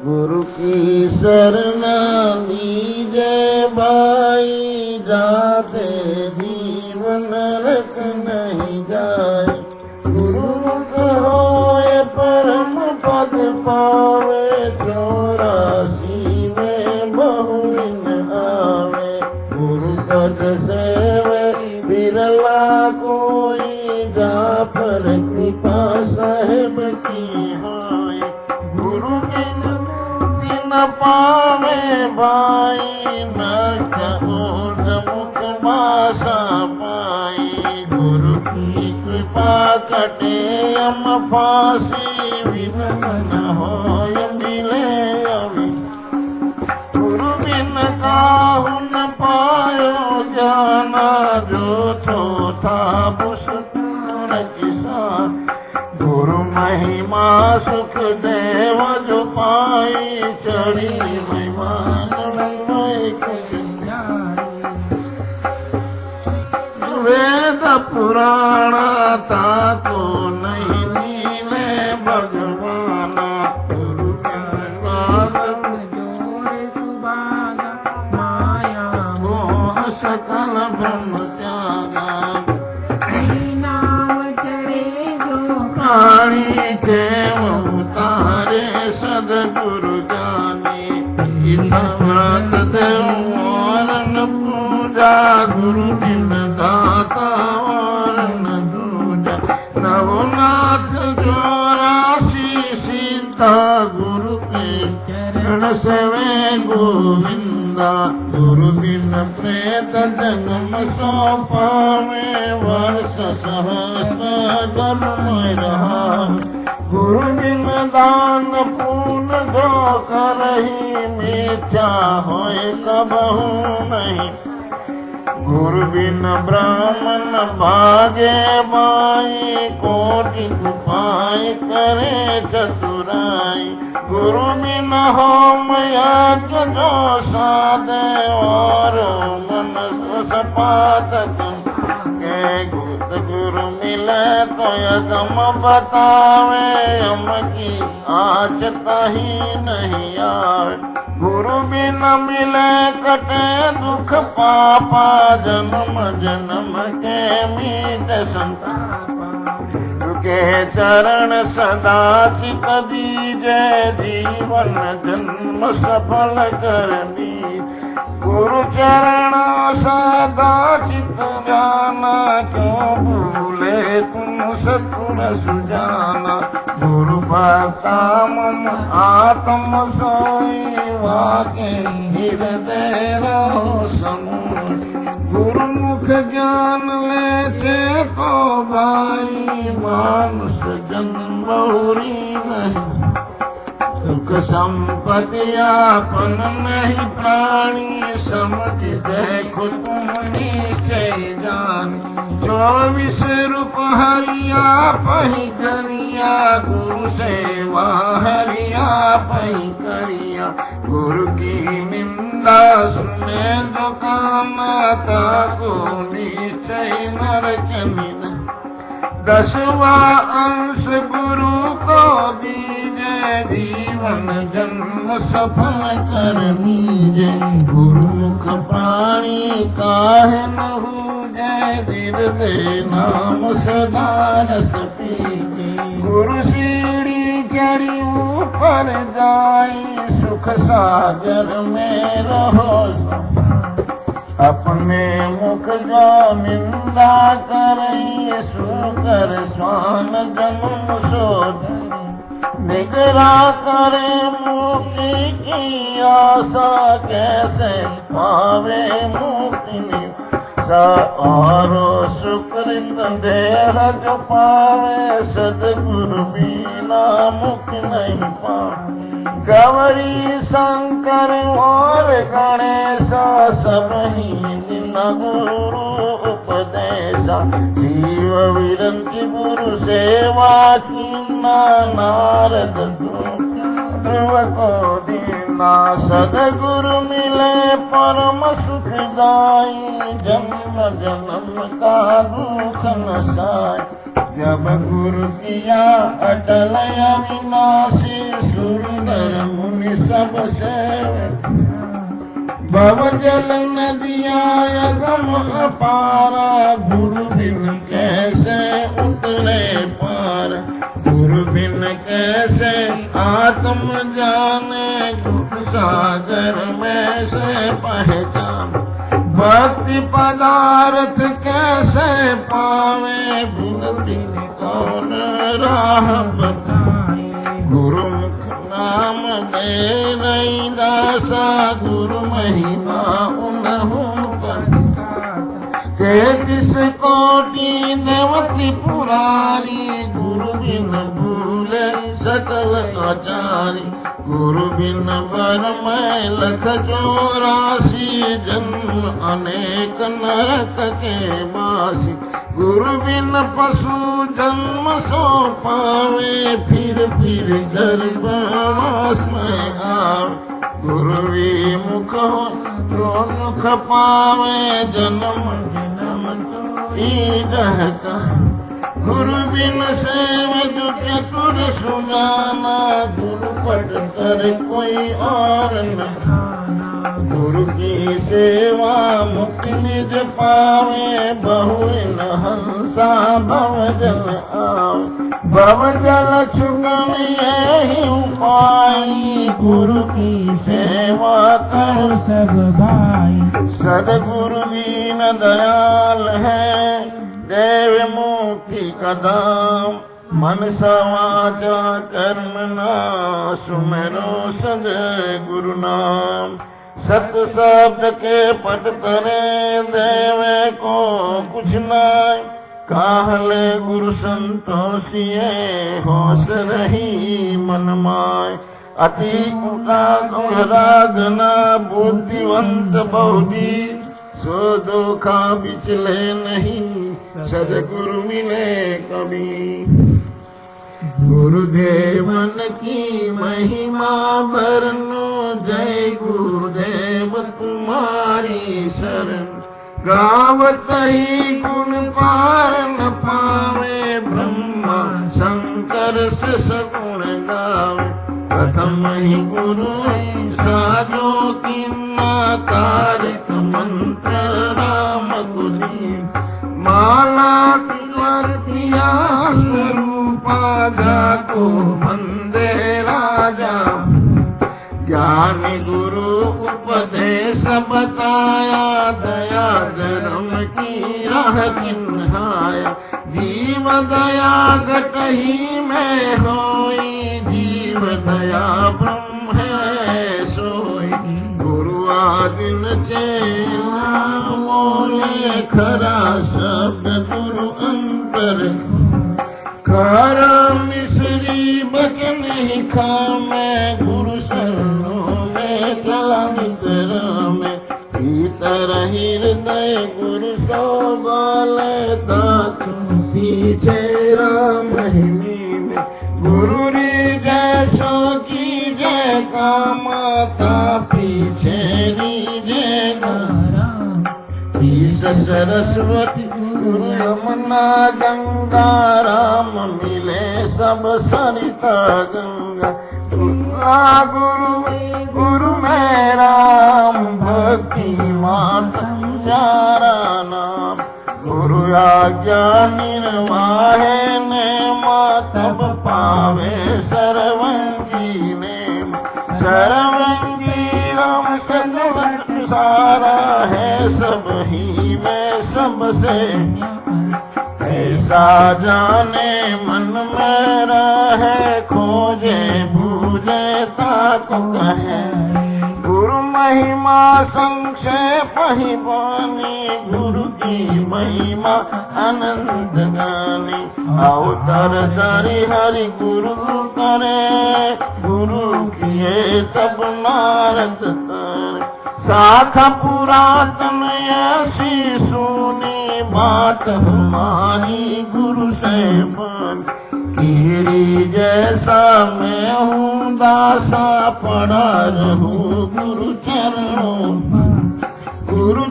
गुरु की शरण लीजे भाई, जाते जीवन नरक नहीं जाए। गुरु होए परम पद पावे, 84 में बहुविन आवे। गुरु पद सेवे बिरला कोई, जा पर कृपा साहेब की होए। गुरु बिन न पावे भाई, नरक ऊर्ध मुख मासा पाई। गुरु की कृपा कटे यम फांसी, विघ्न न होय मिले अवि। गुरु बिन काहु न पायो ज्ञाना, जो थो था बुस किसान। गुरु महिमा सुख देव जो पाई, चढ़ी महिमान वेद पुराण ताको नहीं नीले भगवाना। गुरु जोड़े सुभागा, माया मोह सकल ब्रह्म त्यागा। के उतारे सदगुरु जाने, व्रत देव और न पूजा। गुरु बिन दाता और न दूजा। रघुनाथ जो राशि सीता, गुरु के चरण सेवे गोविंदा। गुरु बिन प्रेत जन्म सो पावे, वर्ष सहस्र जन्म रहा। गुरु बिन दान पुण्य जो करही, मिथ्या होए कबहु नहीं। गुरु बिन ब्राह्मण भागे बाई, कोटि उपाय करे चतुराई। गुरु बिन होम यज्ञ जो साधे, और मन सपात गुरु मिले तो यम बतावे, यम की आचता ही नहीं आवे। गुरु बिन मिले कटे दुख पापा, जन्म जन्म के मीटे संताप। के चरण सदा चित दीजे, जीवन जन्म सफल करनी। गुरु चरण सदा चित जाना, क्यों भूले तुम सतगुण सुजाना। गुरु भक्ता मम आत्म सोई, वाके हृदय रहो समूह। गुरु मुख ज्ञान लेते को भाई, मानुष जन्म बहुरी नहीं। सुख संपत्ति आपन नहीं प्राणी, समझ देखो तुम निश्चय जान। 24 रूप हरिया पही करिया, गुरु सेवा हरिया पही करिया। गुरु की निंदा सुने जो काना, ताको निश्चय नरक मिला। 10वां अंश गुरु को दीजे, जीवन जन्म सफल कर लीजे। गुरु मुख पाणी काहे न हूजे, हृदय नाम सदा रस पीजे। गुरु सीढ़ी चढ़ी ऊपर जाई, सुख सागर में रहो। अपने मुख जो निंदा करई, सुकर स्वान जन्म शोधन। निगरा करे मुक्ति की आशा, कैसे पावे मुक्ति और सुकृत देह जो पावे, सदगुरु बिना मुक्ति नहीं पावे। गौरी शंकर और गणेश, सब ही बिना गुरु उपदेशा। जीव विरंती गुरु सेवा की, नारद ध्रुव को दीना। सदगुरु मिले परम सुखदाई, जन्म जन्म का दुख नसाई। जब गुरु किया अटल अविनाशी, सुर नर मुनि सबसे भव जल नदिया अगम अपारा गुरु बिन कैसे उतरे पार गुरु बिन कैसे आत्म जाने गुरु सागर में से पहचान भक्ति पदार्थ कैसे पावे गुरु बिन कौन राह बताए गुरुमुख नाम दे रही दासा गुरु महिमा उन्हु पर 33 कोटि देवती पुरारी गुरु बिन भूले सकल आचारी गुरु बिन बर मैं लख 84 जन्म अनेक नरक के वासी गुरु बिन पशु जन्म सो पावे फिर गर्भवास में आवे गुरु विमुख हो तो मुख पावे जन्म रहता गुरु बिन सेव जो चतुर सुजाना गुरु पट कर कोई और न गुरु की सेवा मुक्ति निज पावे बहु न हंसा भव जल आवे भव जल छुगन यही उपाय गुरु की सेवा कर सब भाई सदगुरु दीन दयाल है देव मुक्ति कदम मन समाचा कर्म ना सुमेरो सद गुरु नाम सत शब्द के पट तरे देवे को कुछ नाय काहले गुरु संतोषिए होश रही मन माय अति उरागना बुद्धिवंत बहुदी सो धोखा बिचले नहीं सदगुरु मिले कभी गुरुदेवन की महिमा बरनो जय गुरुदेव तुम्हारी शरण गावत ही गुण पार न पावे ब्रह्मा शंकर से सगुण गावे प्रथम ही गुरु साजो किन्ना तारक मंत्र राम गुरी माला तिलकिया स्वरूपा जाको वंदे राजा ज्ञानी गुरु उपदेश बताया दया धर्म की राह चिन्हाया जीव दया घटही में होई जीव दया ब्रह्म है सोई गुरु आदिन चेला बोले खरा शब्द गुरु अंतर खारा मिश्री बचन ही खा मैं गुरु शरणों में चला मित्र में भीतर हृदय गुरु सो बोले ताक पीछे राम हिमी में गुरु री जैसो की जय का माता पीछे री जय सरस्वती गुरु यमुना गंगा राम मिले सब सरिता गंगा गुरु गुरु में राम भक्ति माता प्यारा नाम गुरु आज्ञा निर्वाहे ने मातब पावे सर्वंगी ने सर्वंगी राम सकल सारा है सब ही में सबसे ऐसा जाने मन में रहे खोजे भूले ताको कहे गुरु महिमा संक्षेप ही बानी गुरु की महिमा अनंत गानी अवतर दरि हरि गुरु करे गुरु किए तब नारद तारे शाखा पुरातन ऐसी सुनी बात हमारी गुरु से बन कीरी जैसा मैं हूँ दासा पड़ा रहूं गुरु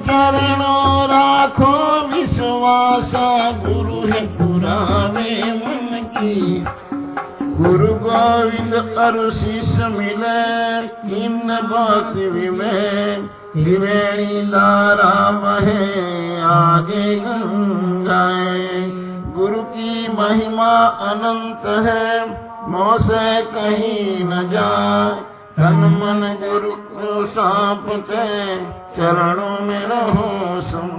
चरणों राखो विश्वासा गुरु है पुराने मन की गुरु गोविंद अरु शीस मिले किन्न भक्ति विवेक त्रिवेणी धारा बहे आगे गंगाए। गुरु की महिमा अनंत है मोह से कहीं न जाए। तन मन गुरु को सौंपते चरणों में रहो सम।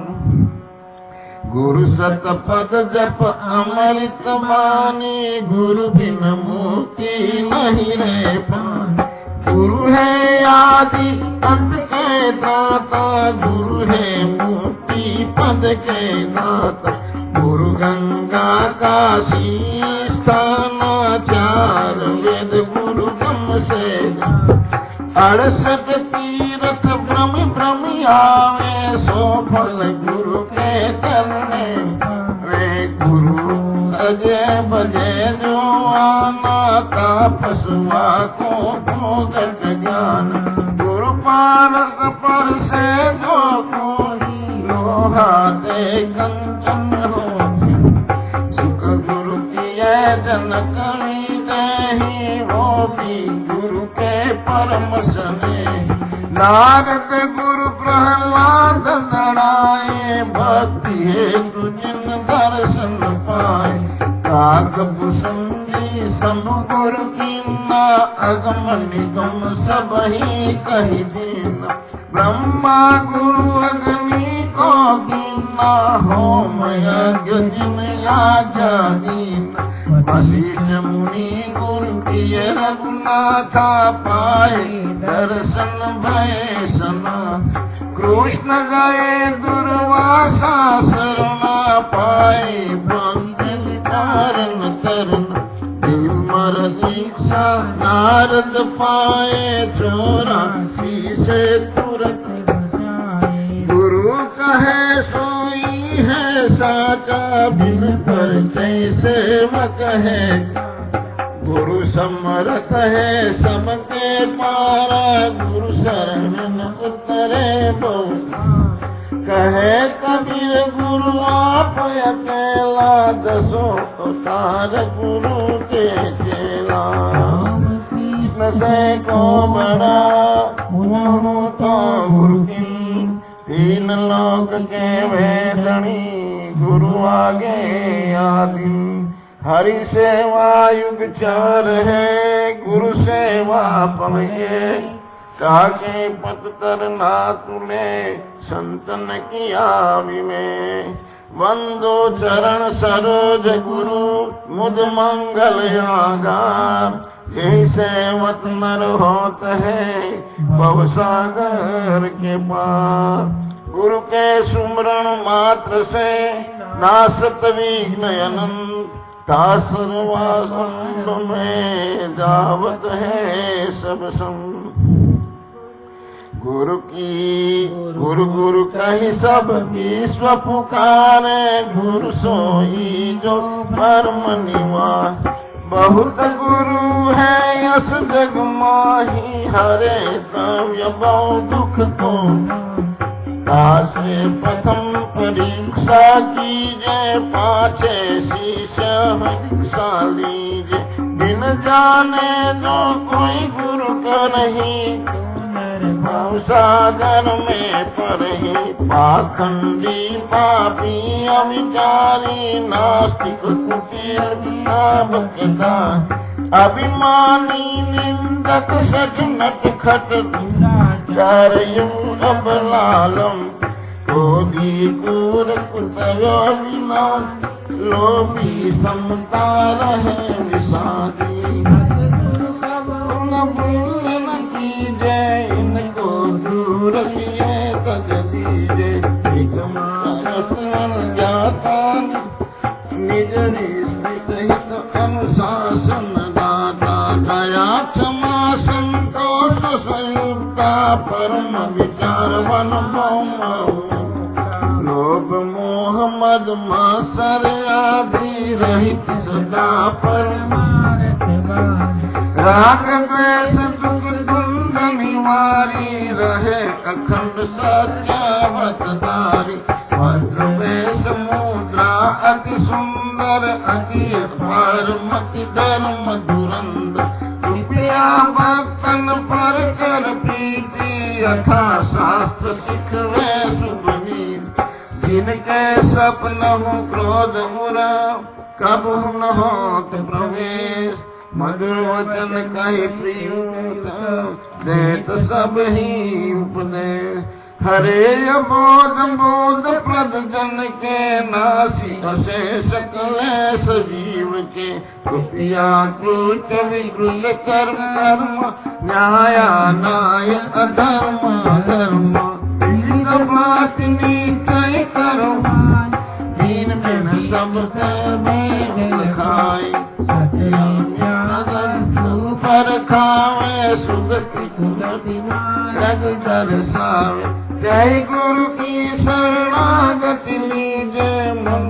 गुरु सत पद जप अमृत बानी गुरु बिन मुक्ति नहीं रह पाए। गुरु है आदि अंत के दाता गुरु है मुक्ति पद के दाता। गुरु गंगा काशी स्थानाचार वेद गुरु ब्रह्म से 68 तीर्थ भ्रम भ्रम आवे सो फल गुरु के चरणे। वे गुरु अजय बजे जो आना तापसवा को भोगत ज्ञान। गुरु पारस पर से जो कोई लोहा दे कंचन हो। सुख गुरु किए जन कवि दही वो भी गुरु के परम सने। नारद गुरु प्रहलाद दड़ाए भक्ति हेतु जिन दर्शन पाए। काक भूषणी सब गुरु कीना अगम निगम सब ही कही दीना। ब्रह्मा गुरु अग्नि को कीना होम यज्ञ जिन याग दीना। वशिष्ठ मुनि गुरु किए रघुनाथा पाए दर्शन भय सना। कृष्ण गए दुर्वासा शरणा पाए भक्ति कारण तरन। भीमर दीक्षा नारद पाए 84 से तुरंत। गुरु कहे सोई है साचा बिन परिचय सेवक है। गुरु समर्थ है सबके पारा गुरु शरण उतरे बहु। कहे कबीर गुरु आप अकेला 10 अवतार गुरु के चेला। कृष्ण से को बड़ा मुँह तो गुरु की 3 लोक के वेदनी गुरु आगे आदिम। हरि सेवा युग चार है गुरु सेवा पलये। काके पत तरना तुले संतन किया विमे। वंदो चरण सरोज गुरु मुद मंगल यागा। यही सेवत नर होत है भवसागर के पार। गुरु के सुमरण मात्र से नासत विघ्न अनंत। सर्वासंग में जावत है सब संग। गुरु की गुरु गुरु कही सब विश्व पुकारे। गुरु सोई जो परम निवास। बहुत गुरु है यस जग माही हरे काव्य बहु दुख को। दासे प्रथम परीक्षा कीजे 5 शिष्य परीक्षा लीजे। बिन जाने जो कोई गुरु का नहीं सागर में परही। पाखंडी पापी अविचारी नास्तिक कुटिल बकदार। अभिमानी निंदक सज नट खट दुराचार्यों अब लालम। क्रोधी क्रूर कुतयो विनाश लोभी समता रहे विषादी। न भूल न कीजे इनको दूर किए तज दीजे। जाता निज स्मृत अनुशासन दाता। दया क्षमा संतोष संयुक्ता परम विचार वन लोभ मोह मद मासर आदि रहित सदा परमार्थ। राग द्वेष दुख कुंड निवारी रहे अखंड सत्यावतारी। भद्र वेश मुद्रा अति सुंदर अति अपार मति धर्म धुरंधर। यथा शास्त्र सिखवे सुबनी। जिनके सपन हो क्रोध मुरा कब न हो प्रवेश। मधुर वचन कही प्रियूत देत सब ही उपदेश। हरे अबोध बोध प्रद जन के नासी अशेष कलेश जीव के। कृत्या कृत विकृत कर्म कर्म न्याया नाय अधर्म अधर्म। बात निश्चय करो दीन बिन सब खाई। पर खावे सुगति जग दर्शावे। जय गुरु की शरणागति लीजे मन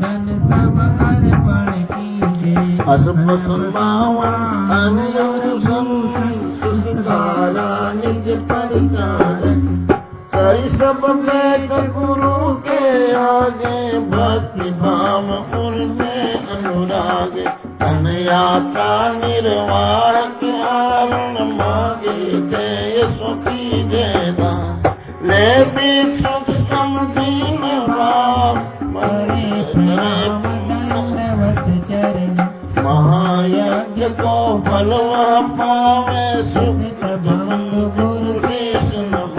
धन सब अर्पण कीजे। असपसन बावन अनुसम सुधारा निज परिचारक। कई सब बैठ गुरु के आगे भक्ति भाव उनमें अनुराग। धन यात्रा निर्वाह के आरण मागे जय सुखी जय दान। ले भिक्षुक समदीन भाव महायज्ञ को फलवा पावे सुख गुरु शेष नम।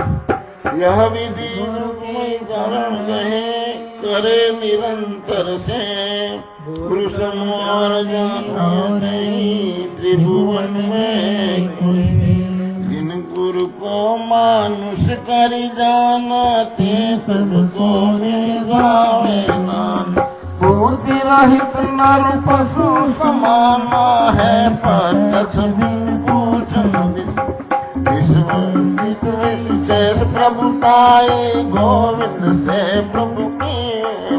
यह विधि चरण गए करे निरंतर से। गुरु समोर जानो नहीं त्रिभुवन में कोई। जिन गुरु को मानुष करी जाना ते सबको गावे नाम। पूर्ति रहित नर पशु समाना है प्रत्यक्ष विभूषण। विश्वविदित विशेष प्रभुताए गोविंद से प्रभु की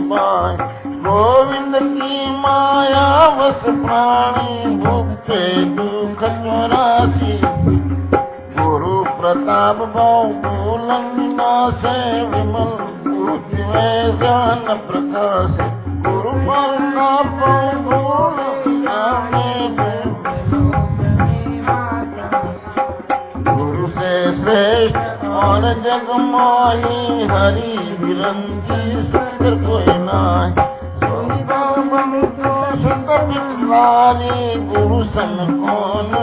माय। गोविंद की माया वस प्राणी भुगते दुख चौरासी। गुरु प्रताप बहुलंग से विमल बुद्धि में ज्ञान प्रकाश। गुरु प्रताप गुरु से श्रेष्ठ और जग मोही। हरि विरंजी सुंदर कोई नाय। गुरु सन कौन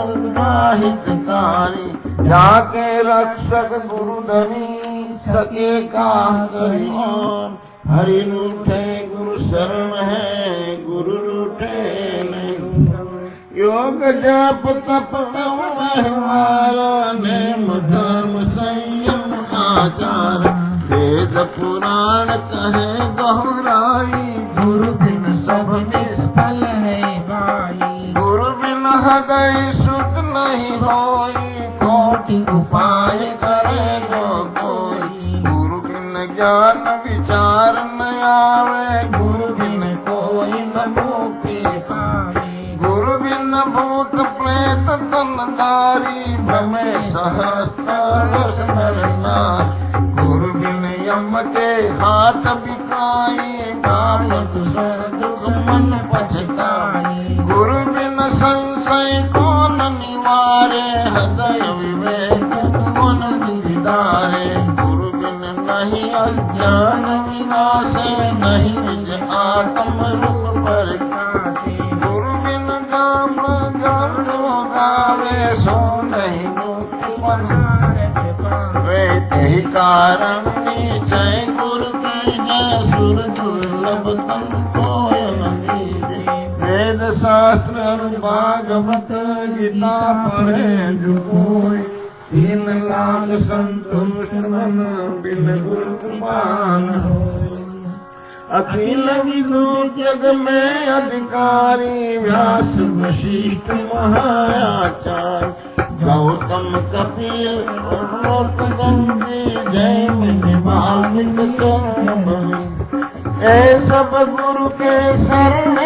हितकारी। जाके रक्षक गुरु धनी सके का करी। हरि रूठे गुरु शरण है गुरु रूठे नहीं। योग जप तप व्यवहारा नेम धर्म संयम आचार। वेद पुराण कहे गहराई। गुरु बिन सब निष्फल है भाई। गुरु बिन हृदय शुद्ध नहीं होई। कोटि उपाय करे जो कोई। गुरु बिन ज्ञान विचार न आवे। गुरु बिन कोई न मुक्ति पावे। गुरु बिन भूत प्रेत तनधारी भ्रमे सहस्त्र वर्ष नर नारी। गुरु बिन यम के हाथ बिकाई। पाप दुख मन पछताई। गुरु बिन संशय कौन निवारे। हृदय विवेक कौन विदारे। गुरु बिन नहीं अज्ञान विनाशे। नहीं निज आत्म रूप प्रकाशे। गुरु बिन काम गानो गावे। सो नहीं मुक्ति वे तेहि कारण जय गुरु की जय। सुर दुर्लभ तन कोय न दीजे। वेद शास्त्र भागवत गीता पढ़े जो कोई। 3 लाख संतुष्ट मन बिन गुरु कृपान होय। अखिल विदु जग में अधिकारी। व्यास वशिष्ठ महायाचार्य। गौतम कपिल गंगी जय वाल्मीकि। ए सब गुरु के शरण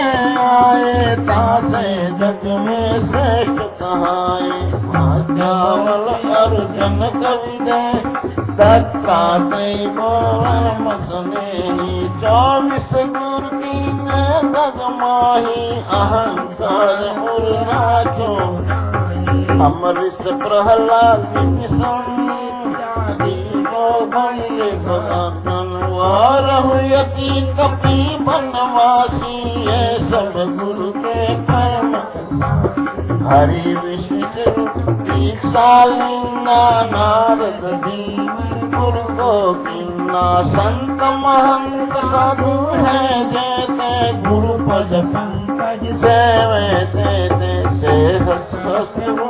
आए। तासे जग में श्रेष्ठ कहाए। भाग्यावल अर्जुन कवि जय। दत्तात्रेय बोल मसने। 24 गुरु की जग माही। अहंकार मुरनाचो। अमृत प्रहलाद किशन भंगे रहती कपी बनवासी ये सब गुरु के परम हरि विष्णु दीक्षा लीना नारद दी गुरु को कीना संत महंत साधु है जैसे गुरु पद पंकज सेवे ते से शस्त्रु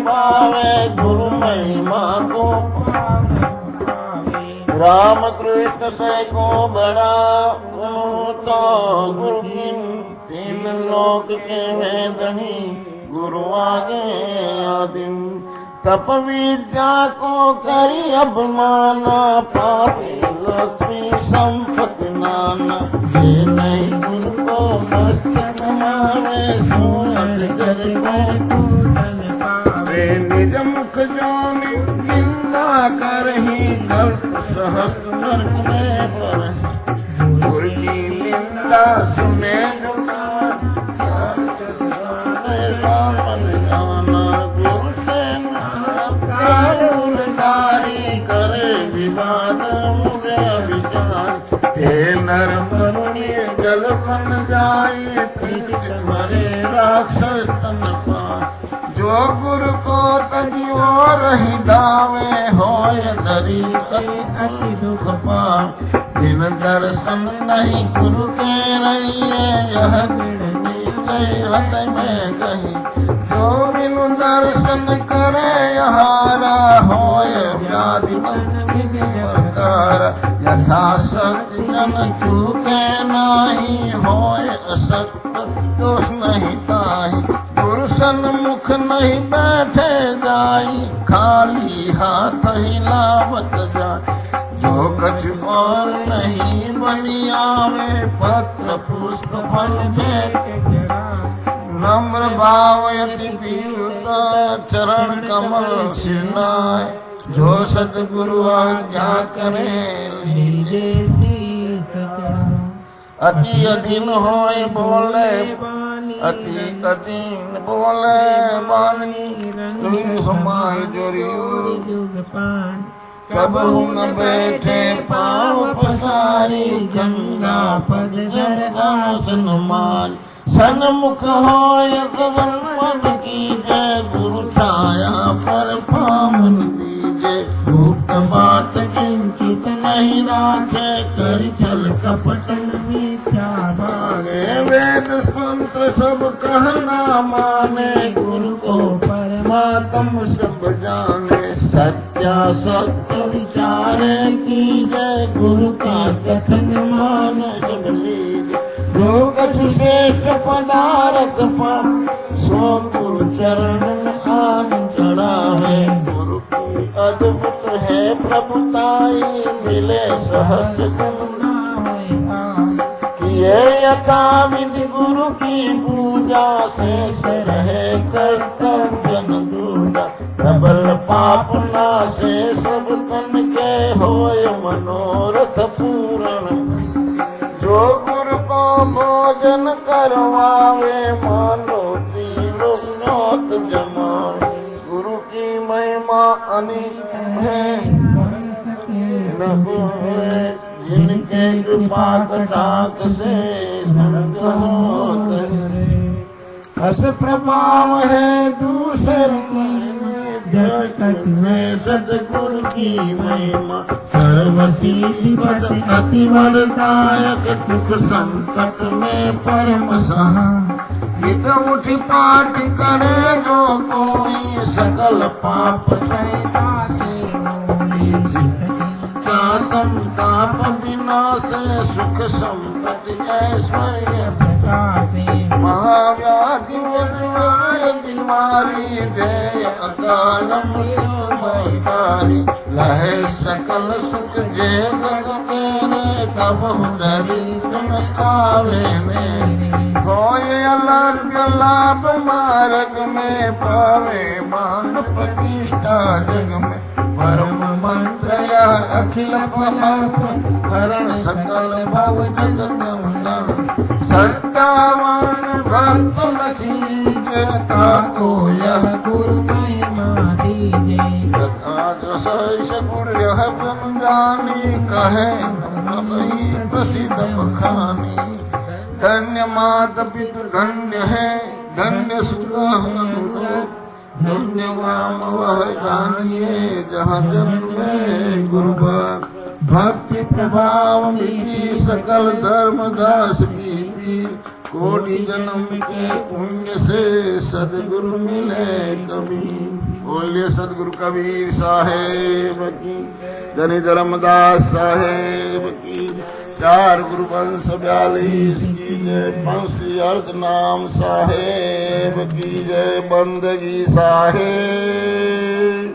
पावे गुरु महिमा को राम कृष्ण से को बड़ा तो गुरु की तीन लोक के वेदनी गुरु आगे आदिम तप विद्या को करी अभिमाना पापी लक्ष्मी संपत्ति नाना ये नहीं गुरु को मस्तक मावे सोच कर वे निज मुख जानी निंदा करही कल्प सहस्त्र वर्ग में पर गुरु की निंदा सुने जो गुरु से उलदारी करे विवाद मुझे विचार हे नर मरुणी जल बन जाए मरे राक्षस तन पार जो गुरु को तजियो रही दावे होय दरी अति दुख पार बिन दर्शन नहीं गुरु के रहिए यह हत में गही जो बिनु दर्शन करे यहारा होय व्याधि विधि प्रकार यथा शक्ति जन चूके नहीं होय असक्त दोष नहीं ताही गुरु सन्मुख नहीं बैठे जाई खाली हाथ हिलावत जाए जो कछ और नहीं बनी आवे पत्र पुष्प फल नम्र भाव यति पीयूता चरण कमल सिरनाय जो सतगुरु आज्ञा करे लीजे अति अधीन होय बोले अति अधीन बोले बानी समाय जोरियो कबहू न बैठे पाँव पसारी गंगा पद दर्शन मान सन्मुख होय गगन मन की जय गुरु छाया पर पावन दीजे गुप्त बात किंचित नहीं राखे कर छल कपट मिथ्या भागे वेद मंत्र सब कहना माने गुरु को परमात्म सब जाने सत्या सत्य विचारे की जय गुरु का कथन मान सब लीजे जो कछु श्रेष्ठ पदार्थ पर सो गुरु चरण आन चढ़ावे गुरु की अद्भुत है प्रभुताई मिले सहस्त्र गुण किए यथा विधि गुरु की पूजा से रहे कर्तव्य न दूजा प्रबल पाप नाशे सब तन के होय मनोरथ पूर्ण जो गुरु को भोजन करवावे मानो तीनोत जमावे गुरु की महिमा अनेक है न हुए जिनके कृपा कटाक्ष से हस प्रभाव है दूसरे में सतगुरु की महिमा सर्वसिद्धि अति वरदायक सुख संकट में परम सहा हित उठ पाठ करे जो कोई सकल पाप क्या संताप विनाश सुख संपत्ति ऐश्वर्य महाव्याधि बीमारी दे अकाल मृत्युकारी लहे सकल सुख जे जग मेरे कबहु दरिद्र न खावे में कोई अलग लाभ मार्ग में पावे मान प्रतिष्ठा जग में परम मंत्र या अखिल हरण सकल भव जगत सत्तावान भक्त लखी जता को यह गुरु महिमा दीजे तथा जसैष गुरु यह जन जानी कहे नही प्रसिद्ध बखानी। धन्य मात पितु धन्य है धन्य सुधा धन्य वाम वह जानिए जहाँ जन्मे गुरुवर। भक्ति प्रभाव मिटी सकल धर्म दास की कोटि जन्म के पुण्य से सदगुरु मिले कभी। बोलिए सदगुरु कबीर साहेब की, धनी धर्मदास साहेब की। 4 गुरु वंश 42 की जय। बंसी अर्थ नाम साहेब की जय। बंदगी साहेब।